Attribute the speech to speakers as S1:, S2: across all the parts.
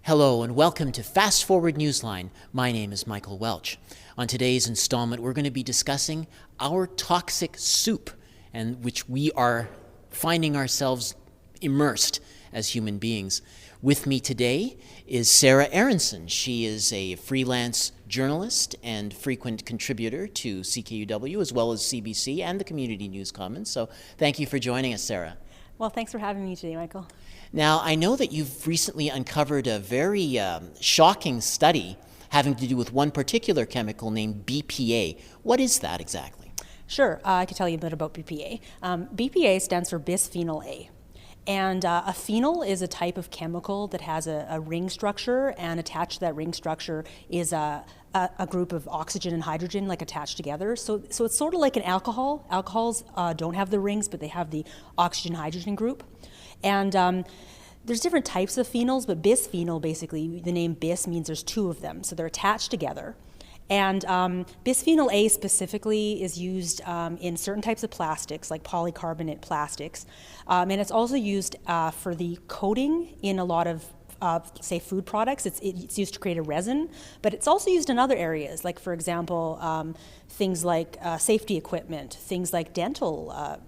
S1: Hello and welcome to Fast Forward Newsline. My name is Michael Welch. On today's installment, we're going to be discussing our toxic soup, and which we are finding ourselves immersed as human beings. With me today is Sara Arenson. She is a freelance journalist and frequent contributor to CKUW as well as CBC and the Community News Commons. So thank you for joining us, Sara.
S2: Well, thanks for having me today, Michael.
S1: Now, I know that you've recently uncovered a very shocking study having to do with one particular chemical named BPA. What is that exactly?
S2: Sure, I can tell you a bit about BPA. BPA stands for bisphenol A. And a phenol is a type of chemical that has a ring structure, and attached to that ring structure is a group of oxygen and hydrogen attached together. So it's sort of like an alcohol. Alcohols don't have the rings, but they have the oxygen-hydrogen group. And there's different types of phenols, but bisphenol, basically, the name bis means there's two of them. So they're attached together. And bisphenol A specifically is used in certain types of plastics, like polycarbonate plastics. And it's also used for the coating in a lot of say food products. It's used to create a resin, but it's also used in other areas, like for example, things like safety equipment, things like dental,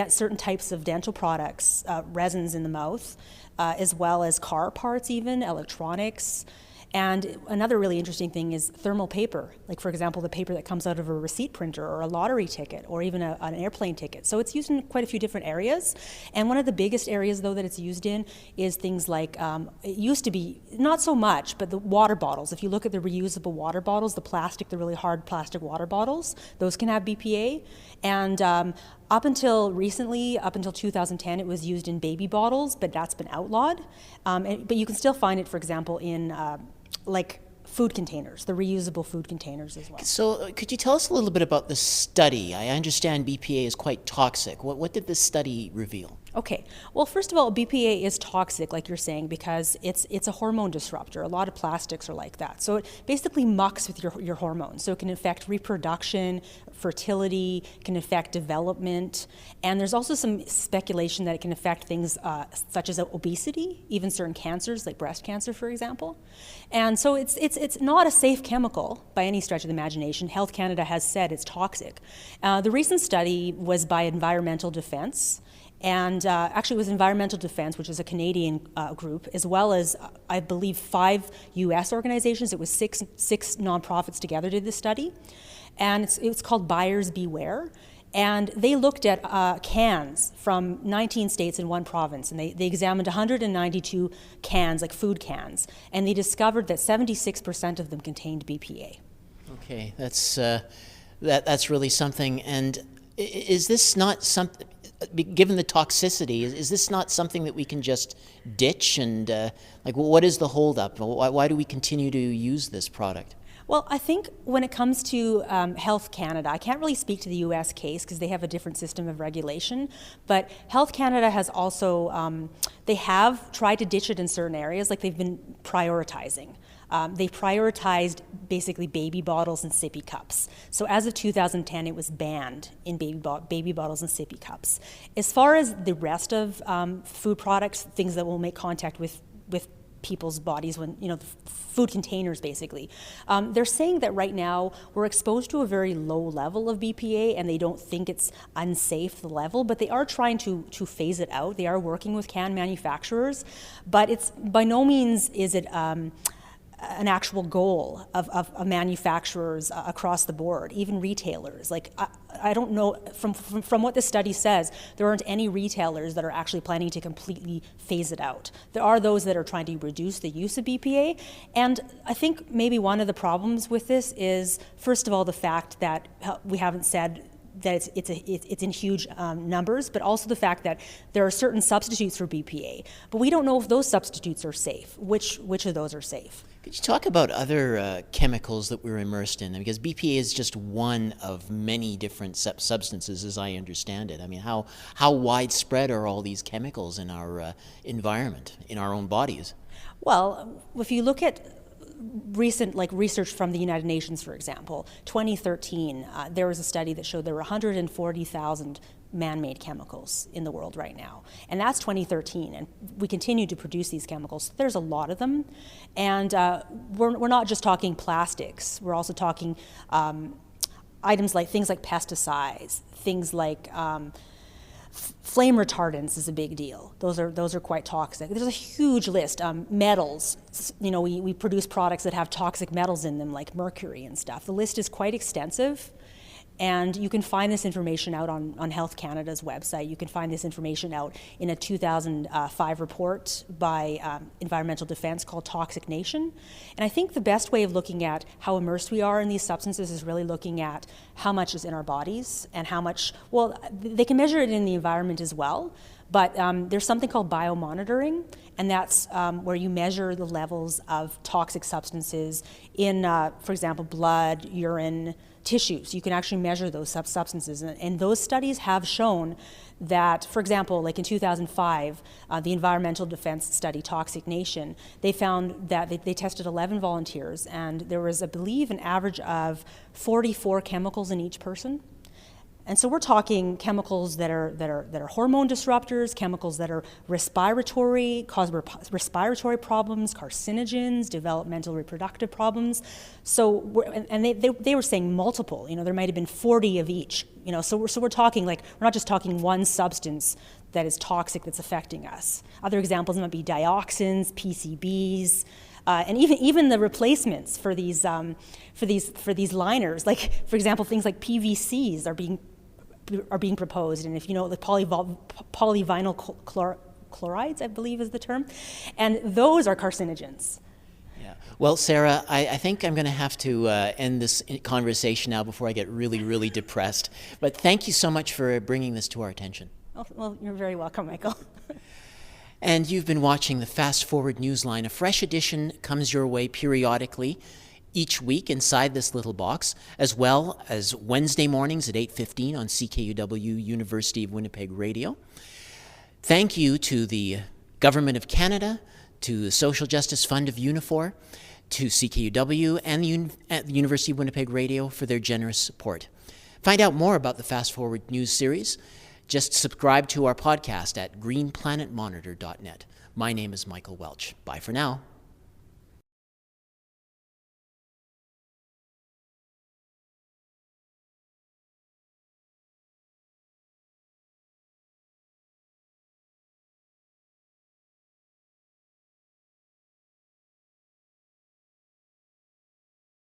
S2: certain types of dental products, resins in the mouth, as well as car parts even, electronics. And another really interesting thing is thermal paper, like for example, the paper that comes out of a receipt printer or a lottery ticket or even an airplane ticket. So it's used in quite a few different areas. And one of the biggest areas, though, that it's used in is things like, it used to be, not so much, but the water bottles. If you look at the reusable water bottles, the really hard plastic water bottles, those can have BPA. And up until recently, up until 2010, it was used in baby bottles, but that's been outlawed. But you can still find it, for example, in like food containers, the reusable food containers as well.
S1: So could you tell us a little bit about the study? I understand BPA is quite toxic. What did this study reveal?
S2: Okay, well, first of all, BPA is toxic, like you're saying, because it's a hormone disruptor. A lot of plastics are like that. So it basically mucks with your hormones. So it can affect reproduction, fertility, can affect development, and there's also some speculation that it can affect things such as obesity, even certain cancers, like breast cancer, for example. And so it's not a safe chemical by any stretch of the imagination. Health Canada has said it's toxic. The recent study was by Environmental Defence. And actually it was Environmental Defence, which is a Canadian group, as well as, I believe, 5 U.S. organizations. It was six nonprofits together did this study. And it's called Buyers Beware. And they looked at cans from 19 states in one province, and they examined 192 cans, like food cans, and they discovered that 76% of them contained BPA.
S1: Okay, that's really something. And is this not something, given the toxicity, is this not something that we can just ditch? And what is the holdup? Why do we continue to use this product?
S2: Well, I think when it comes to Health Canada, I can't really speak to the U.S. case because they have a different system of regulation, but Health Canada has also, they have tried to ditch it in certain areas, like they've been prioritizing. They prioritized basically baby bottles and sippy cups. So as of 2010, it was banned in baby bottles and sippy cups. As far as the rest of food products, things that will make contact with people's bodies when, food containers basically. They're saying that right now we're exposed to a very low level of BPA and they don't think it's unsafe, the level, but they are trying to phase it out. They are working with can manufacturers, but it's by no means is it an actual goal of manufacturers across the board, even retailers. Like, I don't know, from what the study says, there aren't any retailers that are actually planning to completely phase it out. There are those that are trying to reduce the use of BPA, and I think maybe one of the problems with this is, first of all, the fact that we haven't said that it's in huge numbers, but also the fact that there are certain substitutes for BPA, but we don't know if those substitutes are safe. Which of those are safe?
S1: Could you talk about other chemicals that we're immersed in? Because BPA is just one of many different substances, as I understand it. I mean, how widespread are all these chemicals in our environment, in our own bodies?
S2: Well, if you look at recent research from the United Nations, for example, 2013, there was a study that showed there were 140,000 man-made chemicals in the world right now. And that's 2013, and we continue to produce these chemicals. There's a lot of them. And we're not just talking plastics. We're also talking items like things like pesticides, things like flame retardants is a big deal. Those are quite toxic. There's a huge list. Metals, we produce products that have toxic metals in them, like mercury and stuff. The list is quite extensive, and you can find this information out on Health Canada's website. You can find this information out in a 2005 report by Environmental Defence called Toxic Nation. And I think the best way of looking at how immersed we are in these substances is really looking at how much is in our bodies and how much, well, they can measure it in the environment as well, but there's something called biomonitoring, and that's where you measure the levels of toxic substances in, for example, blood, urine, tissues. You can actually measure those substances, and those studies have shown that, for example, like in 2005, the Environmental Defense study, Toxic Nation, they found that they tested 11 volunteers, and there was, I believe, an average of 44 chemicals in each person. And so we're talking chemicals that are hormone disruptors, chemicals that are respiratory, cause respiratory problems, carcinogens, developmental reproductive problems. So, and they were saying multiple. There might have been 40 of each. So we're talking, like, we're not just talking one substance that is toxic that's affecting us. Other examples might be dioxins, PCBs. And even the replacements for these liners, like, for example, things like PVCs are being proposed, and if you know, the polyvinyl chlorides, I believe is the term, and those are carcinogens.
S1: Yeah. Well, Sara, I think I'm going to have to end this conversation now before I get really, really depressed. But thank you so much for bringing this to our attention.
S2: Oh, well, you're very welcome, Michael.
S1: And you've been watching the Fast Forward Newsline. A fresh edition comes your way periodically each week inside this little box, as well as Wednesday mornings at 8:15 on CKUW University of Winnipeg Radio. Thank you to the Government of Canada, to the Social Justice Fund of Unifor, to CKUW and the University of Winnipeg Radio for their generous support. Find out more about the Fast Forward News series. Just subscribe to our podcast at greenplanetmonitor.net. My name is Michael Welch. Bye for now.